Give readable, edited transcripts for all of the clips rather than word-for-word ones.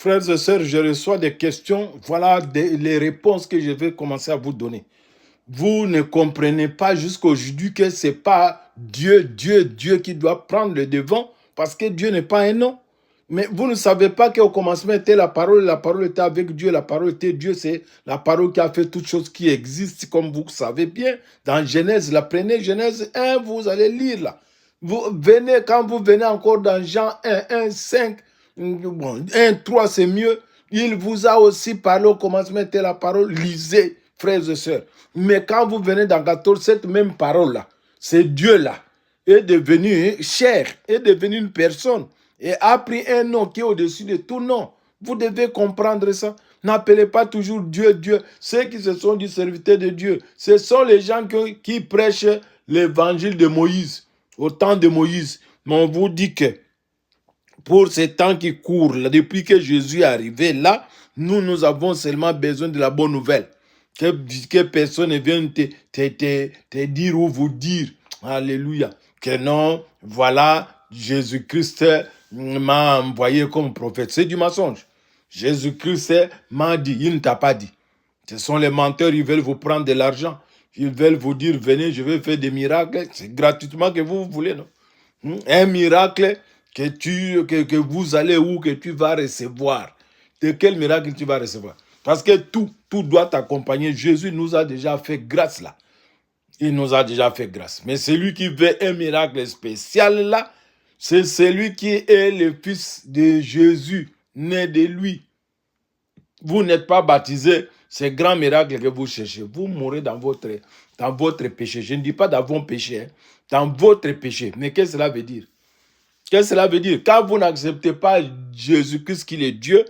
Frères et sœurs, je reçois des questions. Voilà les réponses que je vais commencer à vous donner. Vous ne comprenez pas jusqu'aujourd'hui que ce n'est pas Dieu qui doit prendre le devant parce que Dieu n'est pas un nom. Mais vous ne savez pas qu'au commencement était la parole était avec Dieu, la parole était Dieu, c'est la parole qui a fait toutes choses qui existent, comme vous savez bien. Dans Genèse, la prenez, Genèse 1, vous allez lire là. Quand vous venez encore dans Jean 1, 1, 5, bon, 1, 3, c'est mieux. Il vous a aussi parlé au commencement était la parole, lisez, frères et sœurs. Mais quand vous venez dans 14, cette même parole-là, c'est Dieu-là, est devenu chair, est devenu une personne et a pris un nom qui est au-dessus de tout nom. Vous devez comprendre ça. N'appelez pas toujours Dieu, Dieu. Ceux qui se sont du serviteur de Dieu, ce sont les gens qui prêchent l'évangile de Moïse, au temps de Moïse. Mais on vous dit que pour ces temps qui courent, depuis que Jésus est arrivé là, nous avons seulement besoin de la bonne nouvelle. Que personne ne vienne te dire ou vous dire, alléluia, que non, voilà, Jésus-Christ m'a envoyé comme prophète. C'est du mensonge. Jésus-Christ m'a dit, il ne t'a pas dit. Ce sont les menteurs, ils veulent vous prendre de l'argent. Ils veulent vous dire, venez, je vais faire des miracles. C'est gratuitement que vous voulez, non? Un miracle que vous allez ou que tu vas recevoir. De quel miracle tu vas recevoir? Parce que tout doit t'accompagner. Jésus nous a déjà fait grâce là. Il nous a déjà fait grâce. Mais celui qui veut un miracle spécial là, c'est celui qui est le fils de Jésus, né de lui. Vous n'êtes pas baptisé, c'est grand miracle que vous cherchez. Vous mourrez dans votre péché. Je ne dis pas dans vos péchés, hein, dans votre péché. Mais qu'est-ce que cela veut dire? Qu'est-ce que cela veut dire? Quand vous n'acceptez pas Jésus-Christ qu'il est Dieu,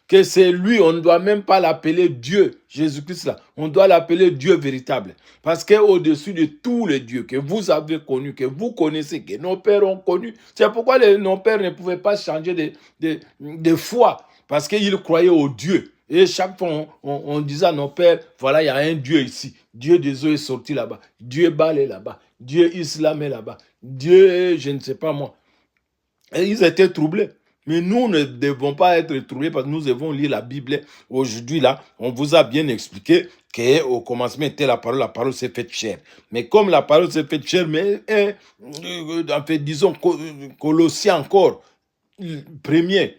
que c'est lui, on ne doit même pas l'appeler Dieu, Jésus-Christ là, on doit l'appeler Dieu véritable. Parce qu'au-dessus de tous les dieux que vous avez connus, que vous connaissez, que nos pères ont connus, c'est pourquoi nos pères ne pouvaient pas changer de foi, parce qu'ils croyaient au Dieu. Et chaque fois, on disait à nos pères, voilà, il y a un Dieu ici. Dieu des eaux est sorti là-bas. Dieu Baal est là-bas. Dieu Islam est là-bas. Dieu, je ne sais pas moi. Et ils étaient troublés. Mais nous ne devons pas être troublés parce que nous devons lire la Bible. Aujourd'hui, là, on vous a bien expliqué qu'au commencement était la parole s'est faite chair. Mais comme la parole s'est faite chair, mais en fait, disons, Colossiens encore, premier,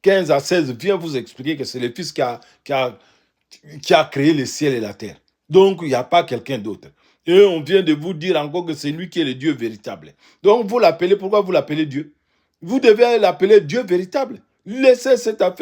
15 à 16, vient vous expliquer que c'est le Fils qui a créé le ciel et la terre. Donc, il n'y a pas quelqu'un d'autre. Et on vient de vous dire encore que c'est lui qui est le Dieu véritable. Donc, vous l'appelez, pourquoi vous l'appelez Dieu? Vous devez l'appeler Dieu véritable. Laissez cette affaire.